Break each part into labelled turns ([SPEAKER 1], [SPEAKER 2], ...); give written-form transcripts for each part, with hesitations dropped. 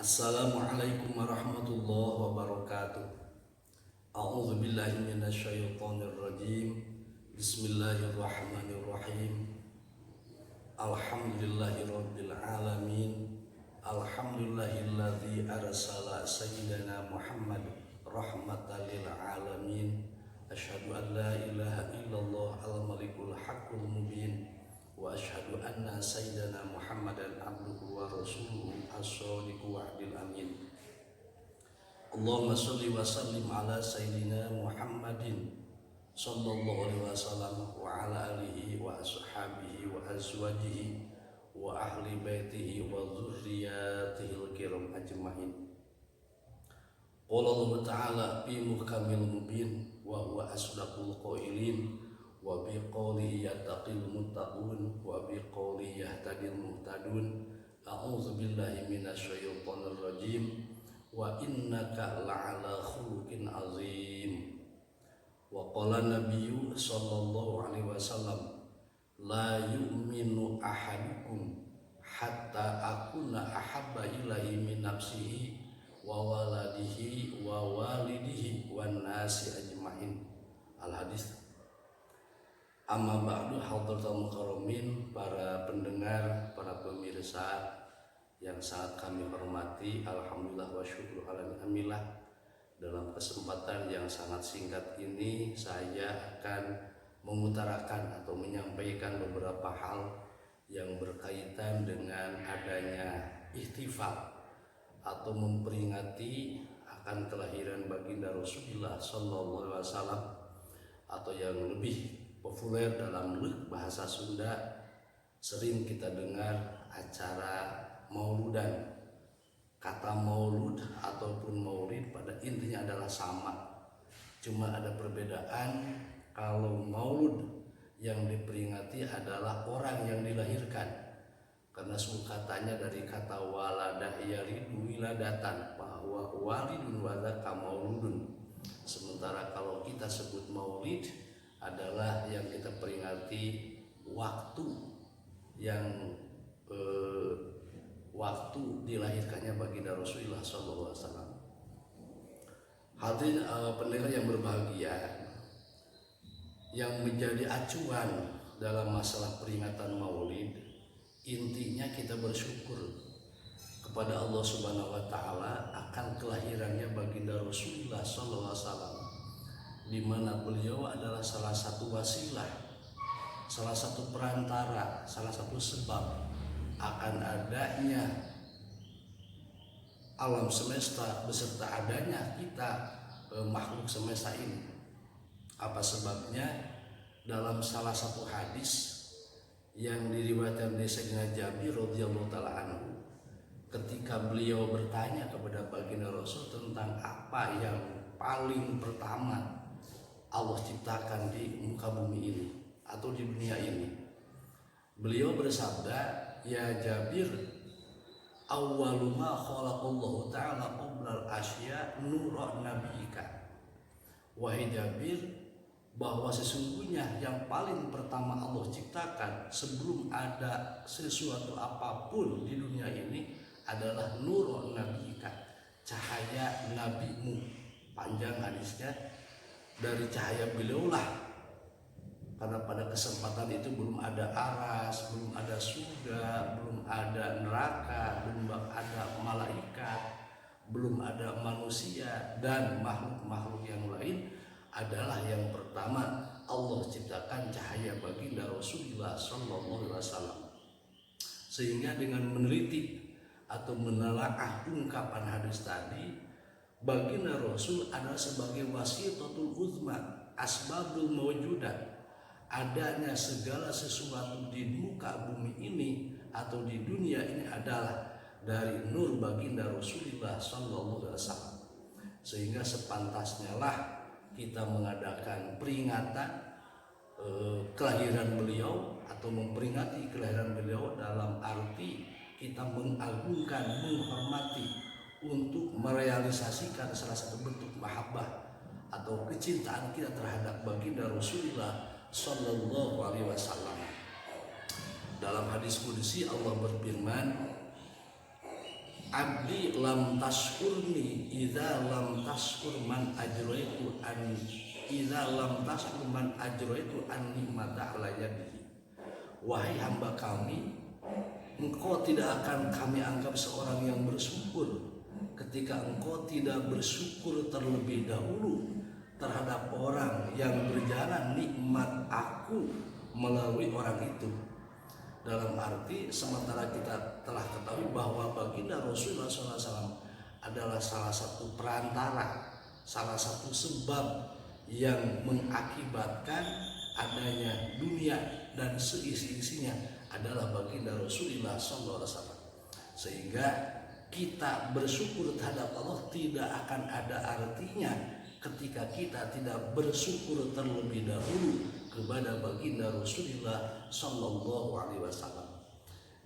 [SPEAKER 1] Assalamualaikum warahmatullahi wabarakatuh. A'udzu billahi minasyaitonir rajim. Bismillahirrahmanirrahim. Alhamdulillahirabbil alamin. Alhamdulillahilladzi arsala sayyidana Muhammad rahmatan lil alamin. Asyhadu an la ilaha illallah al-malikul haqqul mubin. Wa asyhadu anna sayyidana Muhammadan abduhu wa rasuluhu as-shadiqu wa'dil amin. Allahumma sholli wa sallim ala sayyidina Muhammadin sallallahu alaihi wasallam wa ala alihi wa ashabihi wa azwajihi wa ahli baitihi wa dzurriyyatihil kiram ajmain. Qala Allah Ta'ala fi muhkamil mubin wa huwa asdaqul qailin wa bi qawlihi yattaqil muttaqun wa bi qawlihi yahtadil muhtadun. A'udzu billahi minasyaitonir rajim. Wa innaka la'ala khuluqin azim. Wa qala nabiyyu sallallahu alaihi wasallam la yu'minu ahadukum hatta akuna ahabba ilaihi min nafsihi wa waladihi wa walidihi wan nasi ajmain. Al hadis. Amma ba'du, hadratul mukarramin, para pendengar, para pemirsa yang sangat kami hormati, alhamdulillah wa syukur ala ni'amillah. Dalam kesempatan yang sangat singkat ini saya akan mengutarakan atau menyampaikan beberapa hal yang berkaitan dengan adanya ihtifal atau memperingati akan kelahiran baginda Rasulullah sallallahu alaihi wasallam, atau yang lebih populer dalam bahasa Sunda sering kita dengar acara mauludan. Kata maulud ataupun maulid pada intinya adalah sama, cuma ada perbedaan. Kalau maulud yang diperingati adalah orang yang dilahirkan, karena singkatannya dari kata waladah yalidu wiladatan, bahwa walidun wadaka mauludun. Sementara kalau kita sebut maulid adalah yang kita peringati waktu yang waktu dilahirkannya baginda Rasulullah SAW. Hadirin pendengar yang berbahagia, yang menjadi acuan dalam masalah peringatan Maulid, intinya kita bersyukur kepada Allah Subhanahu wa taala akan kelahirannya baginda Rasulullah SAW, di mana beliau adalah salah satu wasilah, salah satu perantara, salah satu sebab akan adanya alam semesta beserta adanya kita makhluk semesta ini. Apa sebabnya? Dalam salah satu hadis yang diriwayatkan dari Sayyidina Jabir radhiyallahu taala anhu, ketika beliau bertanya kepada baginda Rasul tentang apa yang paling pertama Allah ciptakan di muka bumi ini atau di dunia ini, beliau bersabda, ya Jabir, awwalu ma khalaqallahu ta'ala qablal asya nura nabiyika. Wahai Jabir, bahwa sesungguhnya yang paling pertama Allah ciptakan sebelum ada sesuatu apapun di dunia ini adalah nur nabiyika, cahaya nabimu. Panjang hadisnya, dari cahaya beliaulah, karena pada kesempatan itu belum ada aras, belum ada surga, belum ada neraka, belum ada malaikat, belum ada manusia dan makhluk-makhluk yang lain. Adalah yang pertama Allah ciptakan cahaya baginda Rasulullah sallallahu alaihi wasallam. Sehingga dengan meneliti atau menelaah ungkapan hadis tadi, baginda Rasul adalah sebagai wasitatul uzma, asbabul mawjudat, adanya segala sesuatu di muka bumi ini atau di dunia ini adalah dari nur baginda Rasulullah sallallahu alaihi wasallam. Sehingga sepantasnya lah kita mengadakan peringatan kelahiran beliau atau memperingati kelahiran beliau dalam arti kita mengagungkan, menghormati, untuk merealisasikan salah satu bentuk mahabbah atau kecintaan kita terhadap baginda Rasulullah sallallahu alaihi wasallam. Dalam hadis qudsi Allah berfirman, abdi lam taskurni idza lam taskur man ajraitu an idza lam taskur man ajraitu an nikmata ala yadihi. Wahai hamba kami, engkau tidak akan kami anggap seorang yang bersyukur ketika engkau tidak bersyukur terlebih dahulu terhadap orang yang berjalan nikmat aku melalui orang itu. Dalam arti sementara kita telah ketahui bahwa baginda Rasulullah SAW adalah salah satu perantara, salah satu sebab yang mengakibatkan adanya dunia dan seisi-isinya adalah baginda Rasulullah SAW. Sehingga kita bersyukur terhadap Allah tidak akan ada artinya ketika kita tidak bersyukur terlebih dahulu kepada baginda Rasulullah Sallallahu Alaihi Wasallam.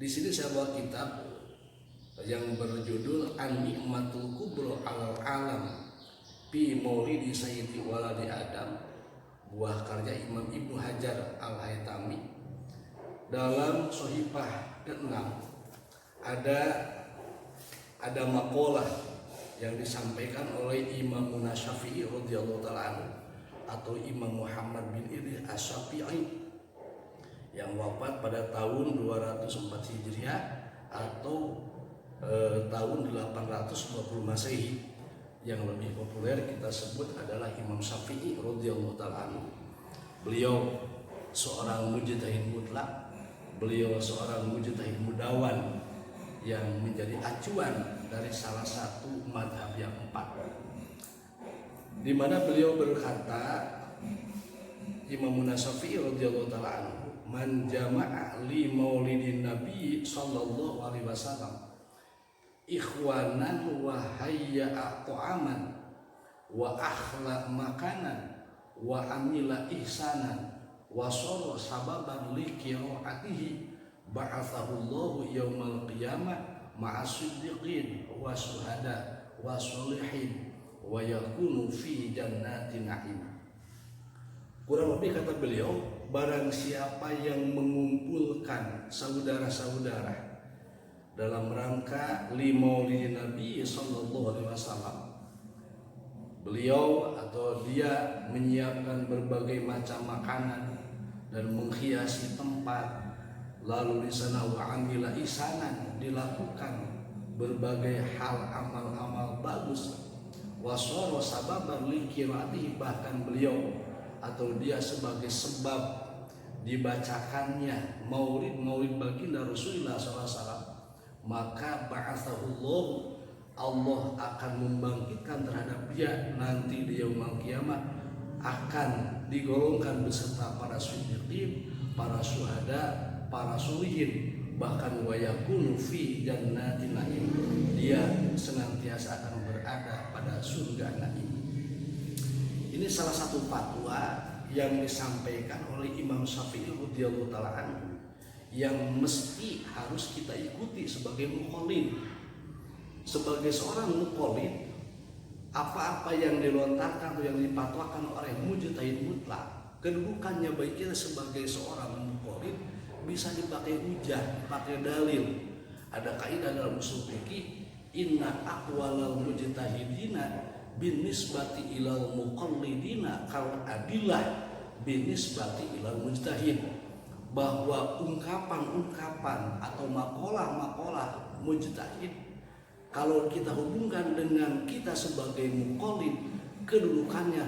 [SPEAKER 1] Di sini saya bawa kitab yang berjudul An-Ni'matul Kubra Alal Alam Fi Maulidi Sayyidi Waladi Adam, buah karya Imam Ibnu Hajar Al-Haytami. Dalam Sohifah ke-6 ada makalah yang disampaikan oleh Imam Syafi'i radhiyallahu taala anhu atau Imam Muhammad bin Idris Asy-Syafi'i yang wafat pada tahun 204 Hijriah atau tahun 820 Masehi. Yang lebih populer kita sebut adalah Imam Syafi'i radhiyallahu taala anhu. Beliau seorang mujtahid mutlak, beliau seorang mujtahid mudawan yang menjadi acuan dari salah satu mazhab yang empat, di mana beliau berkata, Imam Syafi'i radhiyallahu taala anhu, man jama'a li maulidin nabi sallallahu alaihi wasallam ikhwanan wa hayya'a ta'aman wa akhlaq makanan wa amila ihsanan wa sara sababan li qiraatihi ba'athahullahu yaumal qiyamah ma'as-siddiqin wa syuhada wa sholihin wa yakunu fi jannatin na'im. Kurang lebih kata beliau, barang siapa yang mengumpulkan saudara-saudara dalam rangka limaulidin Nabi sallallahu alaihi wasallam, beliau atau dia menyiapkan berbagai macam makanan dan menghiasi tempat, lalu di sana wa amila ihsanan, dilakukan berbagai hal amal-amal bagus, wasoro sababan li qiraatihi, bahkan beliau atau dia sebagai sebab dibacakannya maulid baginda Rasulullah SAW, maka ba'athahullah, Allah akan membangkitkan terhadap dia nanti di yaumul kiamat, akan digolongkan beserta para siddiqin, para syuhada, para sholihin, bahkan wa yakunu fi jannatin na'im, dia senantiasa akan berada pada surga na'im. Ini salah satu fatwa yang disampaikan oleh Imam Syafi'i radhiyallahu taala anhu yang mesti harus kita ikuti sebagai muqallid. Sebagai seorang muqallid, apa-apa yang dilontarkan atau yang dipatwakan oleh mujtahid mutlak, kedudukannya baik kita sebagai seorang muqallid bisa dipakai hujah, dipakai dalil. Ada kaidah dalam usul fikih, inna aqwalal mujtahidina binisbati ilal muqallidina kal adillah binisbati ilal mujtahid, bahwa ungkapan-ungkapan atau makalah-makalah mujtahid kalau kita hubungkan dengan kita sebagai muqallid, kedudukannya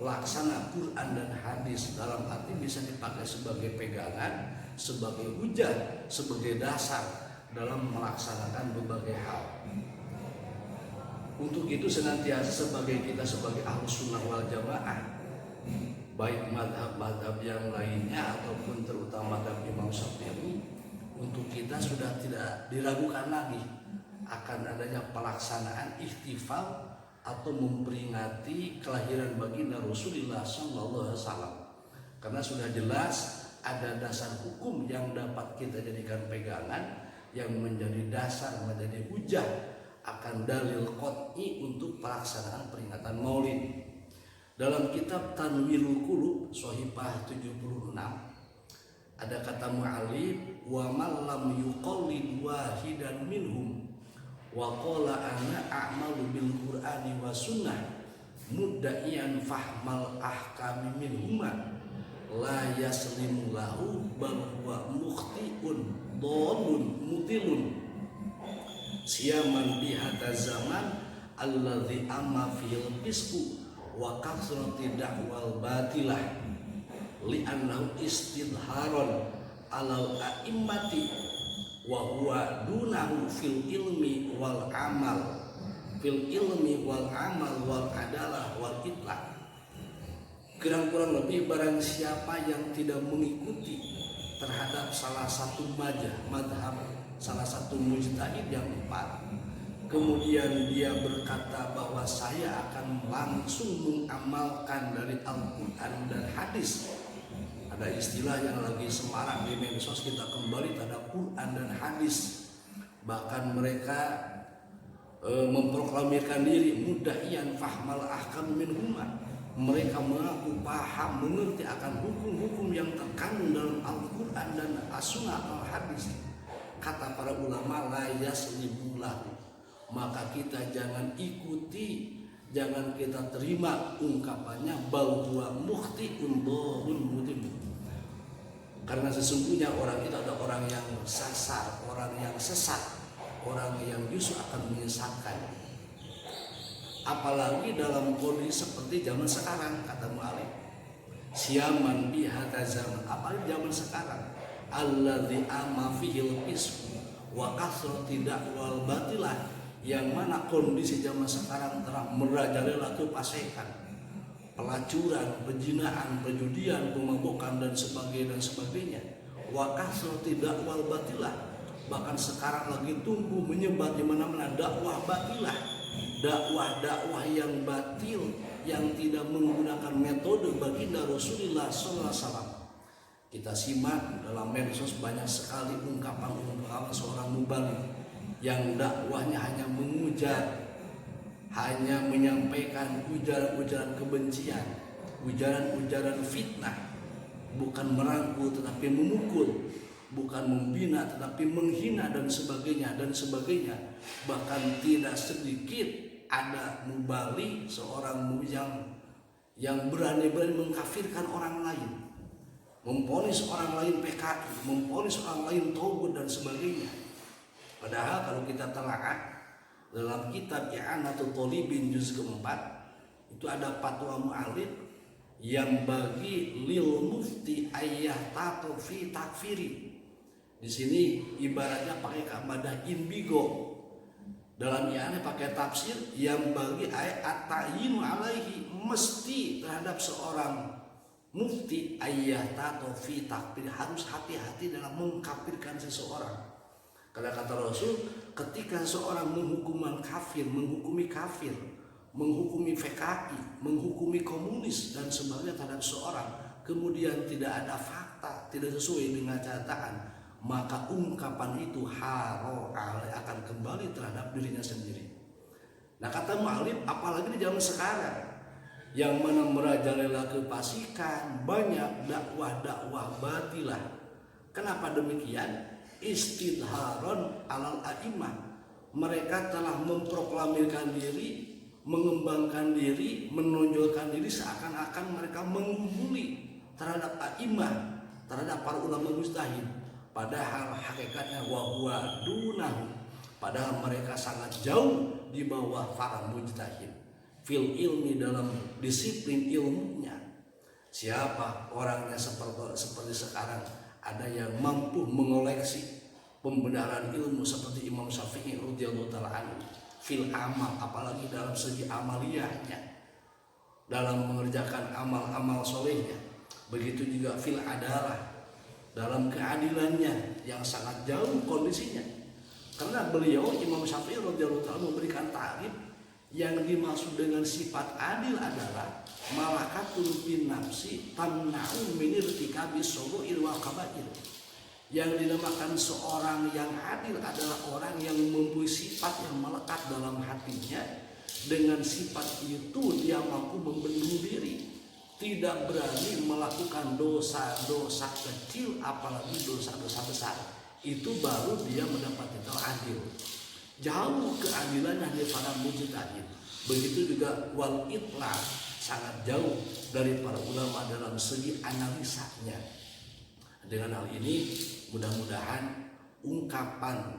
[SPEAKER 1] laksana Quran dan hadis, dalam arti bisa dipakai sebagai pegangan, sebagai hujah, sebagai dasar dalam melaksanakan berbagai hal. Untuk itu senantiasa sebagai kita sebagai Ahlus Sunnah wal Jamaah, baik madhab-madhab yang lainnya ataupun terutama madhab Imam Syafi'i, untuk kita sudah tidak diragukan lagi akan adanya pelaksanaan ihtifal atau memperingati kelahiran baginda Rasulullah Sallallahu Alaihi Wasallam, karena sudah jelas ada dasar hukum yang dapat kita jadikan pegangan, yang menjadi dasar, menjadi hujah akan dalil qat'i untuk pelaksanaan peringatan Maulid. Dalam kitab Tanwirul Qulub Sohifah 76 ada kata mu'alif, wa man lam yuqallid wahidan minhum wa qala ana a'malu bil qur'ani wa sunnah mudda'iyan fahmal ahkami minhuma la yaslimu lahu bal huwa mukhti'un dhalun mutilun siyaman bihadza zaman alladzi amma fil fisqu wa kasrati da'wal batilah li'annahu istidharon alal a'immati wa huwa dunahu fil ilmi wal amal wal adalah wal itlaq. Kurang lebih barang siapa yang tidak mengikuti terhadap salah satu madhab, salah satu mujtahid yang empat, kemudian dia berkata bahwa saya akan langsung mengamalkan dari Al-Quran dan hadis. Ada istilah yang lagi semarak di medsos, kita kembali terhadap Quran dan hadis. Bahkan mereka memproklamirkan diri mudda'iyan fahmal ahkam minhuma. Mereka mengaku paham, mengerti akan hukum-hukum yang terkandung dalam Al-Quran dan As-Sunnah al-Hadis. Kata para ulama la yaslimu lahu, maka kita jangan ikuti, jangan kita terima ungkapannya bal huwa mukhti'un dhalun mutim. Karena sesungguhnya orang itu ada orang yang sasar, orang yang sesat, orang yang justru akan menyesatkan. Apalagi dalam kondisi seperti zaman sekarang, kata mu'alif siyaman bihadza zaman, apalagi zaman sekarang alladzi amma fihil fisq wa kasrati da'wal batilah, yang mana kondisi zaman sekarang telah merajalela kefasikan, pelacuran, pejinaan, perjudian, pemabukan dan sebagainya. Wa kasrati da'wal batilah, bahkan sekarang lagi tumbuh menyebar di mana-mana dakwah batilah, dakwah yang batil, yang tidak menggunakan metode baginda Rasulullah SAW. Kita simak dalam medsos banyak sekali ungkapan seorang mubaligh yang dakwahnya hanya mengujar, hanya menyampaikan ujaran-ujaran kebencian, ujaran-ujaran fitnah, bukan merangkul tetapi memukul, bukan membina tetapi menghina dan sebagainya. Bahkan tidak sedikit ada mubaligh seorang yang berani-berani mengkafirkan orang lain, memponis orang lain PKI, memponis orang lain togut dan sebagainya. Padahal kalau kita telaah dalam kitab I'anatul Thalibin juz keempat itu ada fatwa mu'alif yang bagi lil mufti ayyah tato fi takfiri. Di sini ibaratnya pakai kaidah indigo. Dalam I'anah pakai tafsir yang bagi ayat at-ta'yin alaihi, mesti terhadap seorang mufti ayyah tato fi takfir, harus hati-hati dalam mengkafirkan seseorang. Karena kata Rasul, ketika seorang menghukumi kafir, menghukumi PKI, menghukumi komunis dan sebagainya terhadap seorang, kemudian tidak ada fakta, tidak sesuai dengan catatan, maka ungkapan itu akan kembali terhadap dirinya sendiri. Nah, kata mu'alif, apalagi di zaman sekarang yang mana merajalela kefasikan, banyak dakwah batilah. Kenapa demikian? Istidharon alal a'imah, mereka telah memproklamirkan diri, mengembangkan diri, menonjolkan diri seakan-akan mereka mengungguli terhadap a'imah, terhadap para ulama mujtahid. Padahal hakikatnya wa huwa dunahu, padahal mereka sangat jauh di bawah para mujtahid fil ilmi, dalam disiplin ilmunya. Siapa orangnya seperti sekarang? Ada yang mampu mengoleksi pembenaran ilmu seperti Imam Syafi'i radhiyallahu taala anhu fil amal, apalagi dalam segi amaliyahnya, dalam mengerjakan amal-amal solehnya. Begitu juga fil adalah, dalam keadilannya yang sangat jauh kondisinya. Karena beliau Imam Syafi'i radhiyallahu taala memberikan ta'rif yang dimaksud dengan sifat adil adalah malakatul bin nafsi tamna'u min irtikabi shaghair wal kaba'ir. Yang dinamakan seorang yang adil adalah orang yang mempunyai sifat yang melekat dalam hatinya. Dengan sifat itu dia mampu membendung diri, tidak berani melakukan dosa-dosa kecil apalagi dosa-dosa besar. Itu baru dia mendapat titel adil. jauh keadilan dari para mujtahid. Begitu juga wal itlaq, sangat jauh dari para ulama dalam segi analisanya. Dengan hal ini mudah-mudahan ungkapan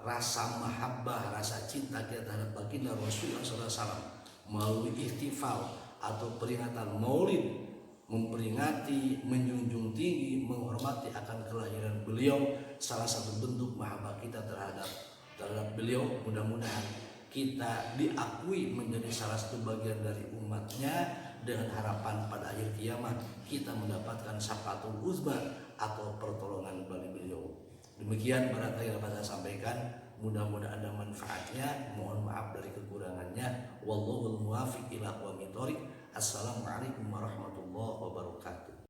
[SPEAKER 1] rasa mahabbah, rasa cinta kita terhadap baginda Rasulullah SAW melalui ihtifal atau peringatan Maulid, memperingati, menjunjung tinggi, menghormati akan kelahiran beliau, salah satu bentuk mahabbah kita terhadap beliau. Mudah-mudahan kita diakui menjadi salah satu bagian dari umatnya, dengan harapan pada akhir kiamat kita mendapatkan syafaatul uzma atau pertolongan dari beliau. Demikian barangkali yang dapat saya sampaikan, mudah-mudahan ada manfaatnya. Mohon maaf dari kekurangannya. Wallahul muwaffiq ila aqwamit thoriq. Assalamualaikum warahmatullahi wabarakatuh.